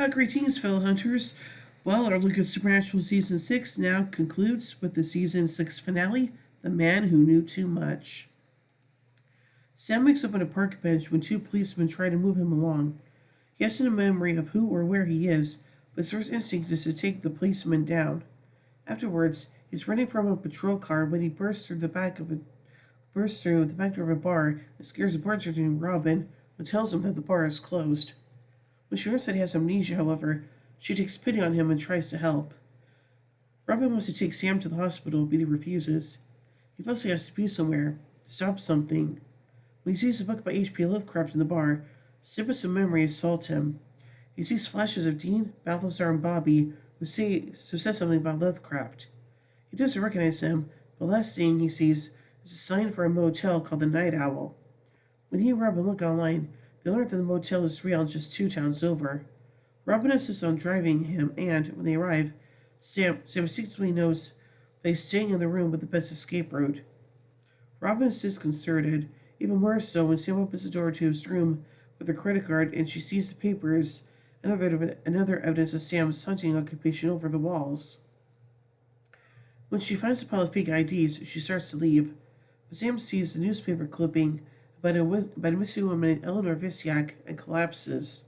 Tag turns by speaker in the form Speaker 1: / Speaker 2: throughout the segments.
Speaker 1: Greetings, fellow hunters. Well, our look at Supernatural Season 6 now concludes with the Season 6 finale, The Man Who Knew Too Much. Sam wakes up on a park bench when two policemen try to move him along. He has no memory of who or where he is, but his first instinct is to take the policeman down. Afterwards, he's running from a patrol car when he bursts through the back door of a bar and scares a bartender named Robin, who tells him that the bar is closed. When she learns that he has amnesia, however, she takes pity on him and tries to help. Robin wants to take Sam to the hospital, but he refuses. He feels he has to be somewhere, to stop something. When he sees a book by H.P. Lovecraft in the bar, snippets of memory assault him. He sees flashes of Dean, Balthazar, and Bobby, who says something about Lovecraft. He doesn't recognize them, but the last thing he sees is a sign for a motel called the Night Owl. When he and Robin look online, they learn that the motel is real just 2 towns over. Robin insists on driving him, and when they arrive, Sam instinctively knows that he's staying in the room with the best escape route. Robin is disconcerted, even more so when Sam opens the door to his room with her credit card and she sees the papers and another evidence of Sam's hunting occupation over the walls. When she finds a pile of fake IDs, she starts to leave, but Sam sees the newspaper clipping about a missing woman named Eleanor Visiak and collapses.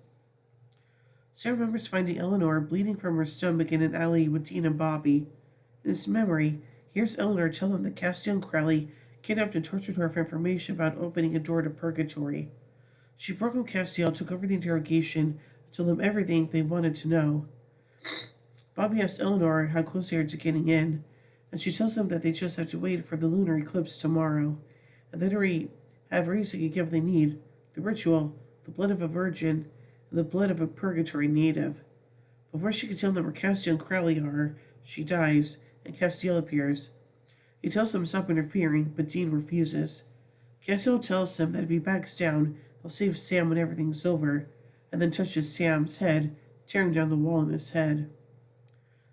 Speaker 1: Sam remembers finding Eleanor bleeding from her stomach in an alley with Dean and Bobby. In his memory, he hears Eleanor tell him that Castiel and Crowley kidnapped and tortured her for information about opening a door to purgatory. She broke up Castiel, took over the interrogation, and told them everything they wanted to know. Bobby asks Eleanor how close they are to getting in, and she tells them that they just have to wait for the lunar eclipse tomorrow, and that they have reason to get what they need: the ritual, the blood of a virgin, and the blood of a purgatory native. Before she can tell them where Castiel and Crowley are, she dies, and Castiel appears. He tells them to stop interfering, but Dean refuses. Castiel tells him that if he backs down, he'll save Sam when everything's over, and then touches Sam's head, tearing down the wall in his head.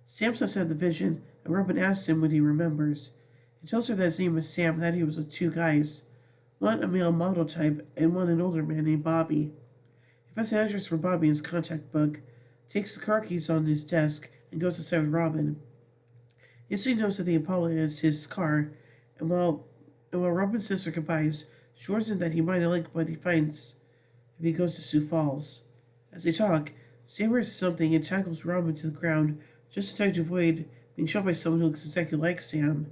Speaker 1: Sam starts to have the vision, and Robin asks him what he remembers. He tells her that his name is Sam and that he was with 2 guys, one a male model type and one an older man named Bobby. He finds an address for Bobby in his contact book, takes the car keys on his desk, and goes inside with Robin. He instantly knows that the Impala is his car, and while Robin says her goodbyes, she warns him that he might not like what he finds if he goes to Sioux Falls. As they talk, Sam hears something and tackles Robin to the ground, just in time to avoid being shot by someone who looks exactly like Sam.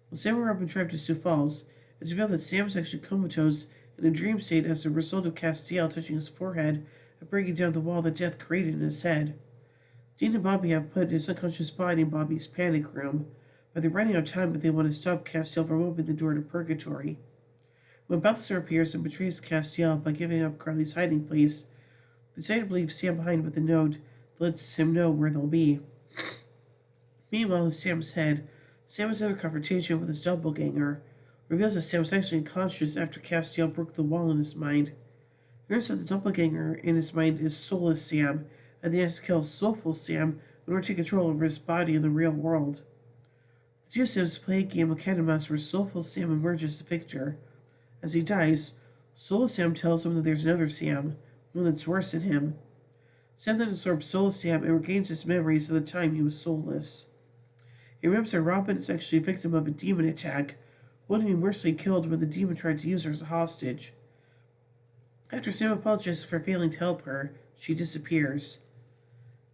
Speaker 1: When Sam and Robin drive to Sioux Falls, it's revealed that Sam is actually comatose in a dream state as a result of Castiel touching his forehead and breaking down the wall that death created in his head. Dean and Bobby have put his unconscious body in Bobby's panic room, but they're running out of time, but they want to stop Castiel from opening the door to purgatory. When Balthazar appears and betrays Castiel by giving up Crowley's hiding place, they decide to leave Sam behind with a note that lets him know where they'll be. Meanwhile, in Sam's head, Sam is in a confrontation with his doppelganger, reveals that Sam was actually unconscious after Castiel broke the wall in his mind. He learns that the doppelganger in his mind is soulless Sam, and he has to kill soulful Sam in order to take control over his body in the real world. The 2 Sims play a game of cat and mouse where soulful Sam emerges the victor. As he dies, soulless Sam tells him that there's another Sam, one that's worse than him. Sam then absorbs soulless Sam and regains his memories of the time he was soulless. He remembers that Robin is actually a victim of a demon attack, one who he mercifully killed when the demon tried to use her as a hostage. After Sam apologizes for failing to help her, she disappears.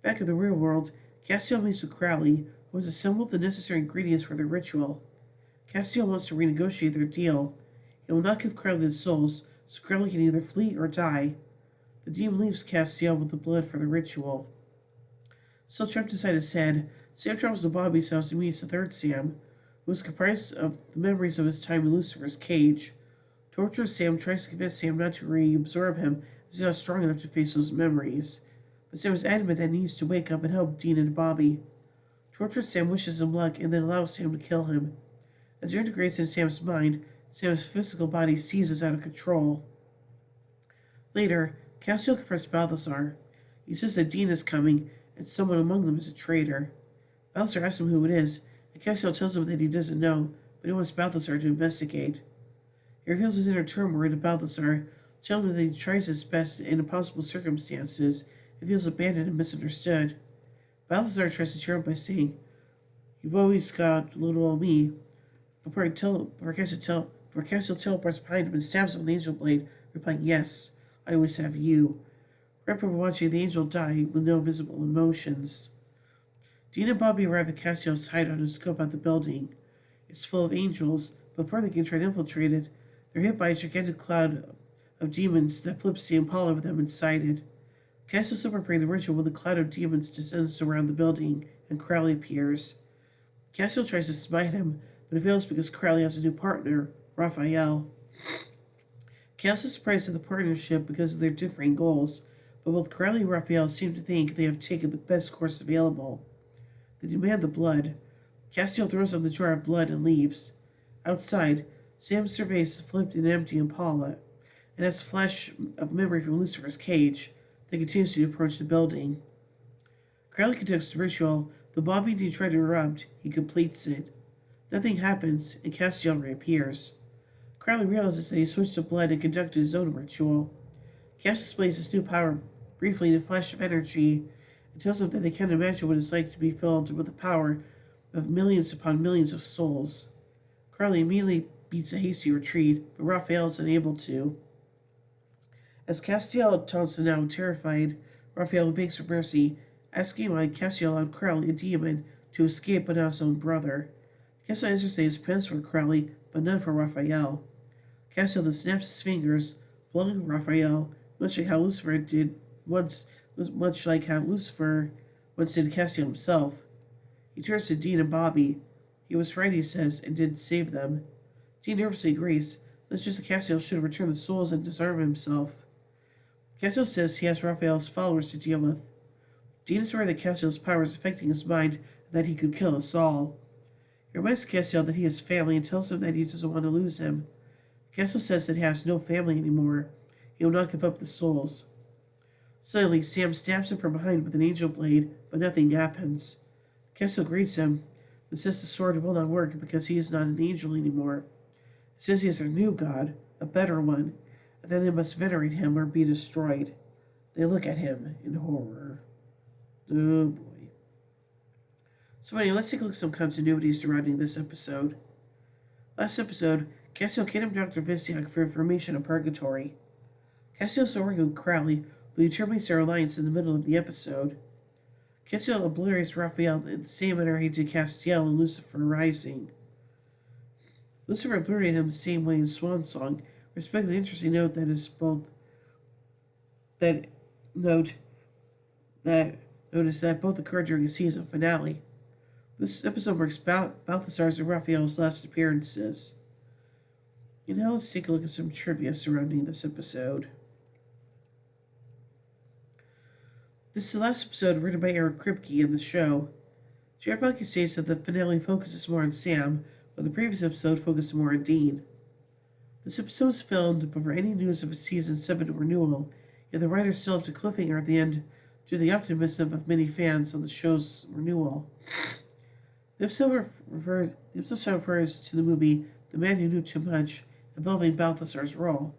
Speaker 1: Back in the real world, Castiel meets with Crowley, who has assembled the necessary ingredients for their ritual. Castiel wants to renegotiate their deal. He will not give Crowley the souls, so Crowley can either flee or die. The demon leaves Castiel with the blood for the ritual. Still trapped inside his head, Sam travels to Bobby's house and meets the 3rd Sam, who is comprised of the memories of his time in Lucifer's cage. Torturous Sam tries to convince Sam not to reabsorb him, as he's not strong enough to face those memories, but Sam is adamant that he needs to wake up and help Dean and Bobby. Torturous Sam wishes him luck and then allows Sam to kill him. As he integrates in Sam's mind, Sam's physical body seizes out of control. Later, Castiel confronts Balthazar. He says that Dean is coming, and someone among them is a traitor. Balthazar asks him who it is, and Castiel tells him that he doesn't know, but he wants Balthazar to investigate. He reveals his inner turmoil to Balthazar, telling him that he tries his best in impossible circumstances, and feels abandoned and misunderstood. Balthazar tries to cheer him by saying, "You've always got little old me." Before Cassiel teleports behind him and stabs him with the angel blade, replying, "Yes, I always have you." Right before watching the angel die with no visible emotions. Dean and Bobby arrive at Cassiel's hideout and scope out the building. It's full of angels, but before they can try to infiltrate it, they're hit by a gigantic cloud of demons that flips the Impala with them inside it. Cassiel's preparing the ritual when the cloud of demons descends around the building and Crowley appears. Cassiel tries to smite him, but it fails because Crowley has a new partner, Raphael. Cassiel's surprised at the partnership because of their differing goals, but both Crowley and Raphael seem to think they have taken the best course available. They demand the blood. Castiel throws on the jar of blood and leaves. Outside, Sam surveys the flipped and empty Impala, and has a flash of memory from Lucifer's cage that continues to approach the building. Crowley conducts the ritual, though Bobby and Dean try to interrupt, he completes it. Nothing happens, and Castiel reappears. Crowley realizes that he switched to blood and conducted his own ritual. Castiel displays his new power briefly in a flash of energy, and tells them that they can't imagine what it's like to be filled with the power of millions upon millions of souls. Crowley immediately beats a hasty retreat, but Raphael is unable to. As Castiel taunts the now terrified, Raphael begs for mercy, asking why Castiel allowed Crowley, a demon, to escape but not his own brother. Castiel answers that he has plans for Crowley, but none for Raphael. Castiel then snaps his fingers, blowing Raphael, much like how Lucifer once did Castiel himself. He turns to Dean and Bobby. He was right, he says, and didn't save them. Dean nervously agrees. That's just that Castiel should have returned the souls and disarm himself. Castiel says he has Raphael's followers to deal with. Dean is worried that Castiel's power is affecting his mind and that he could kill us all. He reminds Castiel that he has family and tells him that he doesn't want to lose him. Castiel says that he has no family anymore. He will not give up the souls. Suddenly, Sam stabs him from behind with an angel blade, but nothing happens. Castiel greets him, and says the sword will not work because he is not an angel anymore. It says he is a new god, a better one, and then they must venerate him or be destroyed. They look at him in horror. Oh boy. So anyway, let's take a look at some continuity surrounding this episode. Last episode, Castiel kidnapped Dr. Vistiak for information on Purgatory. Castiel is working with Crowley, who he terminates their alliance in the middle of the episode. Castiel obliterates Raphael in the same manner he did Castiel in Lucifer Rising. Lucifer obliterated him the same way in Swan Song, respecting the interesting note that is both that notice that both occurred during a season finale. This episode marks Balthazar's and Raphael's last appearances. And now let's take a look at some trivia surrounding this episode. This is the last episode written by Aaron Kripke in the show. Jared Bucky states that the finale focuses more on Sam, while the previous episode focused more on Dean. This episode was filmed before any news of a Season 7 renewal, yet the writers still have to cliffhanger at the end due to the optimism of many fans on the show's renewal. The episode refers to the movie The Man Who Knew Too Much, involving Balthazar's role.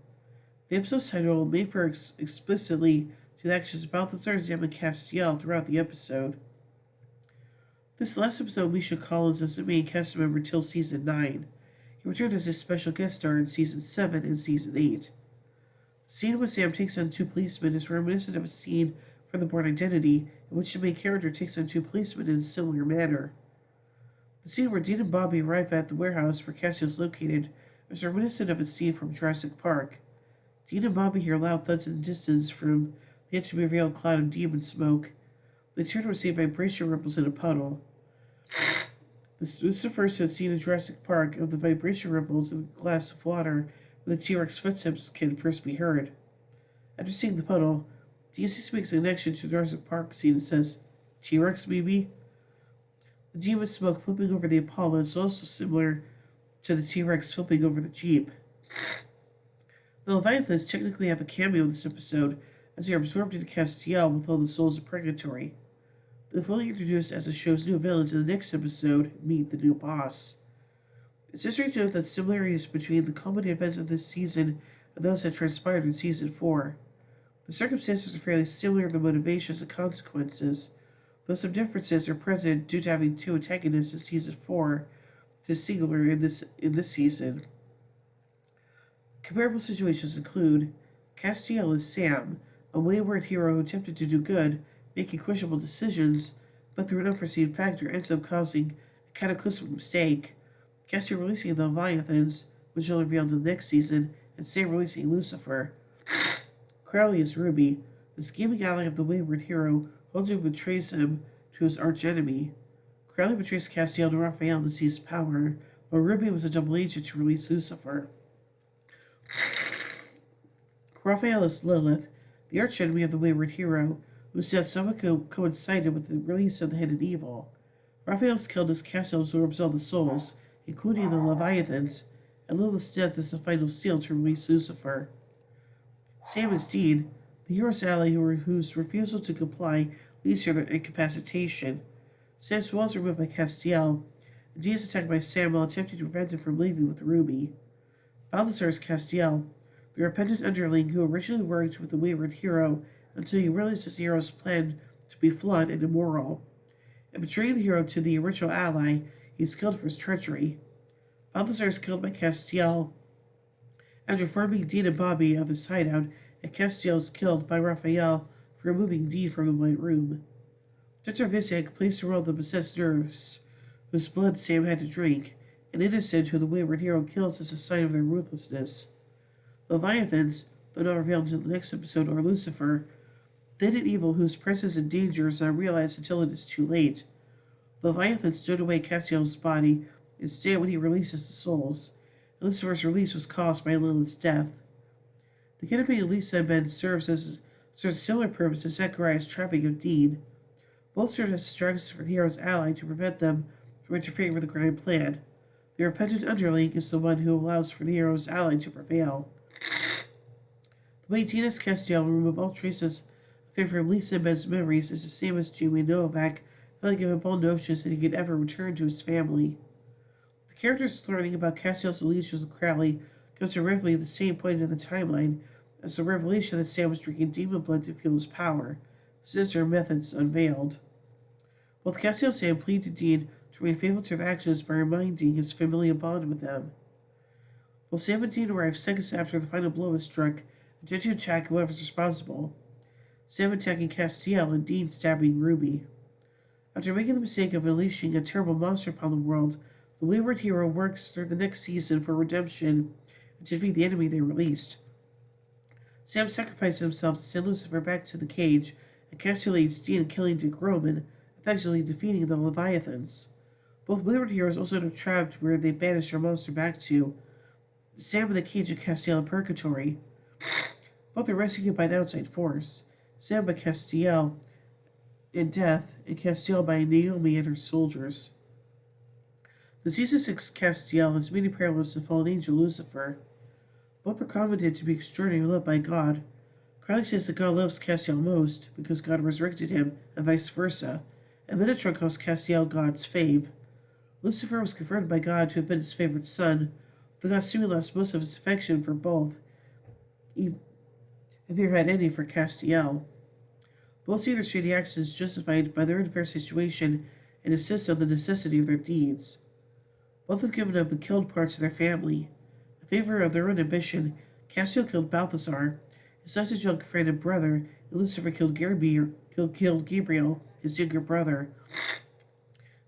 Speaker 1: The episode's title may refer explicitly to the actions of Balthazar, Sam, and Castiel throughout the episode. This last episode, Misha Collins as the main cast member till Season 9. He returned as a special guest star in Season 7 and Season 8. The scene where Sam takes on two policemen is reminiscent of a scene from The Bourne Identity, in which the main character takes on two policemen in a similar manner. The scene where Dean and Bobby arrive at the warehouse where Castiel is located is reminiscent of a scene from Jurassic Park. Dean and Bobby hear loud thuds in the distance from the yet to be revealed cloud of demon smoke. They turn to receive vibration ripples in a puddle. This refers to a scene in Jurassic Park of the vibration ripples in a glass of water where the T-Rex footsteps can first be heard. After seeing the puddle, DC makes a connection to the Jurassic Park scene and says, "T-Rex, maybe?" The demon smoke flipping over the Apollo is also similar to the T-Rex flipping over the Jeep. The Leviathans technically have a cameo in this episode, as they are absorbed into Castiel with all the souls of Purgatory. They're fully introduced as the show's new villains in the next episode, Meet the New Boss. It's interesting to note that similarities between the culminating events of this season and those that transpired in Season 4. The circumstances are fairly similar in the motivations and consequences, though some differences are present due to having two antagonists in season 4 to singular in this season. Comparable situations include Castiel as Sam, a wayward hero who attempted to do good, making questionable decisions, but through an unforeseen factor ends up causing a cataclysmic mistake. Castiel releasing the Leviathans, which will revealed in the next season, and Sam releasing Lucifer. Crowley as Ruby, the scheming ally of the wayward hero, ultimately betrays him to his archenemy. Crowley betrays Castiel to Raphael to seize power, while Ruby was a double agent to release Lucifer. Raphael is Lilith, the archenemy of the wayward hero, whose death somewhat coincided with the release of the hidden evil. Raphael is killed as Castiel absorbs all the souls, including the Leviathans, and Lilith's death is the final seal to release Lucifer. Sam is Dean, the hero's ally whose refusal to comply leads to their incapacitation. Sam's will is removed by Castiel, and Dean is attacked by Sam while attempting to prevent him from leaving with Ruby. Balthazar is Castiel, the repentant underling who originally worked with the wayward hero until he realizes the hero's plan to be flawed and immoral. And betraying the hero to the original ally, he is killed for his treachery. Balthazar is killed by Castiel after informing Dean and Bobby of his hideout, and Castiel is killed by Raphael for removing Dean from the White Room. Dr. Visiak plays the role of the possessed nurse whose blood Sam had to drink, an innocent who the wayward hero kills as a sign of their ruthlessness. The Leviathans, though not revealed until the next episode, are Lucifer, then an evil whose presence and danger is not realized until it is too late. The Leviathans stowed away Castiel's body instead when he releases the souls, and Lucifer's release was caused by Lilith's death. The kidnapping of Lisa and Ben serves a similar purpose to Zechariah's trapping of Dean. Both serve as distractions for the hero's ally to prevent them from interfering with the grand plan. The repentant underling is the one who allows for the hero's ally to prevail. The way Dean as Castiel will remove all traces of him from Lisa and Ben's memories is the same as Jamie Novak failing to give up all notions that he could ever return to his family. The characters learning about Castiel's allegiance with Crowley comes to roughly the same point in the timeline as the revelation that Sam was drinking demon blood to fuel his power, sinister methods unveiled. Both Castiel and Sam plead to Dean to remain faithful to their actions by reminding his familial bond with them. While Sam and Dean arrive seconds after the final blow is struck, attempting to attack whoever's responsible. Sam attacking Castiel and Dean stabbing Ruby. After making the mistake of unleashing a terrible monster upon the world, the wayward hero works through the next season for redemption and to defeat the enemy they released. Sam sacrifices himself to send Lucifer back to the cage, and Castiel aids Dean in killing Dick Roman, effectively defeating the Leviathans. Both wayward heroes also end up trapped where they banish their monster back to. Sam in the cage and Castiel in purgatory. Both are rescued by an outside force. Sam by Castiel in death, and Castiel by Naomi and her soldiers. The season 6 Castiel has many parallels to fallen angel Lucifer. Both are commented to be extraordinarily loved by God. Crowley says that God loves Castiel most because God resurrected him, and vice versa, and Metatron calls Castiel God's fave. Lucifer was confirmed by God to have been his favorite son, though God seemingly lost most of his affection for both, if he ever had any for Castiel. Both see their shady actions justified by their unfair situation and insist on the necessity of their deeds. Both have given up and killed parts of their family. In favor of their own ambition, Castiel killed Balthazar, his licensed young friend and brother, and Lucifer killed Gabriel, his younger brother.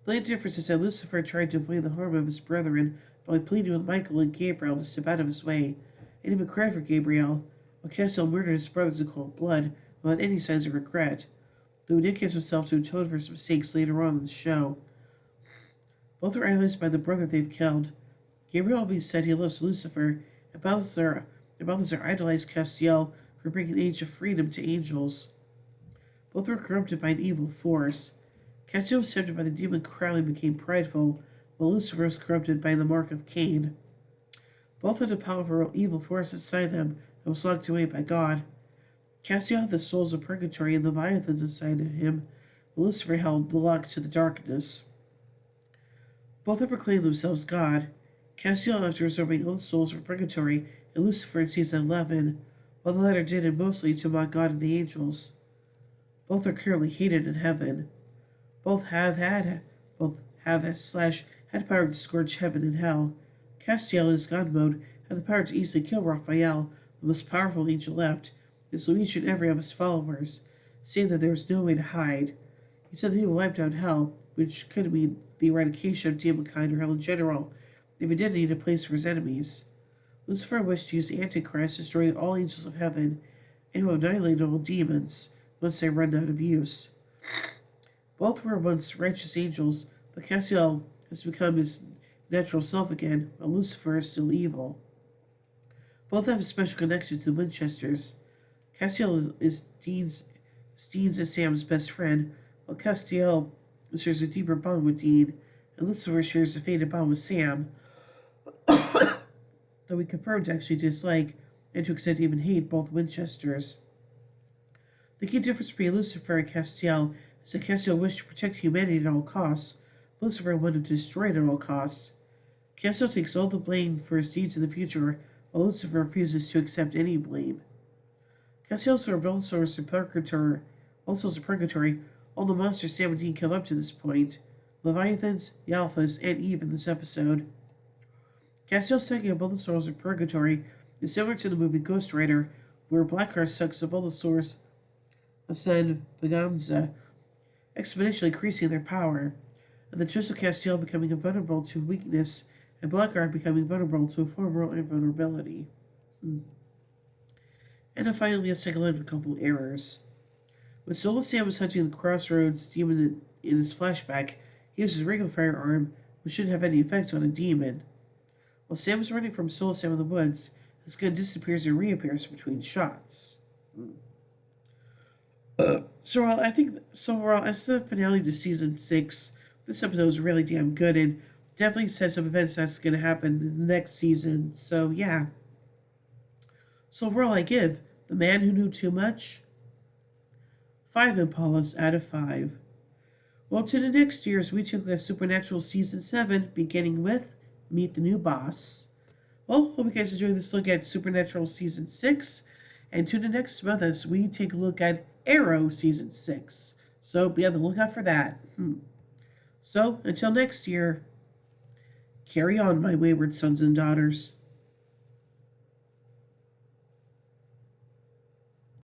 Speaker 1: The only difference is that Lucifer tried to avoid the harm of his brethren by pleading with Michael and Gabriel to step out of his way, and even cried for Gabriel, while Castiel murdered his brothers in cold blood without any signs of regret, though he did kiss himself to atone for his mistakes later on in the show. Both are idolized by the brother they've killed. Gabriel always said he loves Lucifer, and Balthazar idolized Castiel for bringing an age of freedom to angels. Both were corrupted by an evil force. Castiel was tempted by the demon Crowley and became prideful, while Lucifer was corrupted by the mark of Cain. Both had a powerful evil force inside them that was locked away by God. Castiel had the souls of purgatory and the Leviathans inside of him, while Lucifer held the lock to the darkness. Both have proclaimed themselves God. Castiel after absorbing all the souls from purgatory, and Lucifer in season 11, while the latter did it mostly to mock God and the angels. Both are currently hated in heaven. Both have slash had power to scourge heaven and hell. Castiel in his God mode had the power to easily kill Raphael, the most powerful angel left, and so each and every of his followers, saying that there was no way to hide. He said that he would wipe out hell, which could mean the eradication of demonkind or hell in general, if it didn't need a place for his enemies. Lucifer wished to use the Antichrist, destroying all angels of heaven, and to annihilate all demons once they run out of use. Both were once righteous angels, but Castiel has become his natural self again, while Lucifer is still evil. Both have a special connection to the Winchesters. Castiel is Dean's and Sam's best friend, while Castiel shares a deeper bond with Dean, and Lucifer shares a faded bond with Sam, though we confirmed to actually dislike, and to extent even hate, both Winchesters. The key difference between Lucifer and Castiel is that Castiel wished to protect humanity at all costs. Lucifer wanted to destroy it at all costs. Castiel takes all the blame for his deeds in the future, while Lucifer refuses to accept any blame. Castiel served all souls in purgatory, all the monsters Sam and Dean killed up to this point, Leviathans, the Alphas, and Eve in this episode. Castiel's sucking up all the souls in purgatory is similar to the movie Ghost Rider, where Blackheart sucks up all the souls of San Venganza, exponentially increasing their power, and the twist of Castiel becoming invulnerable to weakness, and Blackguard becoming vulnerable to formal invulnerability. And then finally, let's take a look at a couple errors. When Solo Sam was hunting the Crossroads demon in his flashback, he used his regular firearm, which shouldn't have any effect on a demon. While Sam is running from Solo Sam in the woods, his gun disappears and reappears between shots. So overall, as the finale to season 6, this episode is really damn good and definitely says some events that's going to happen in the next season. So yeah. So overall, I give The Man Who Knew Too Much 5 Impalas out of 5. Well, to the next year as we took the Supernatural Season 7, beginning with Meet the New Boss. Well, hope you guys enjoyed this look at Supernatural Season 6, and tune in next month as we take a look at Arrow Season 6. So be on the lookout for that. So, until next year, carry on, my wayward sons and daughters.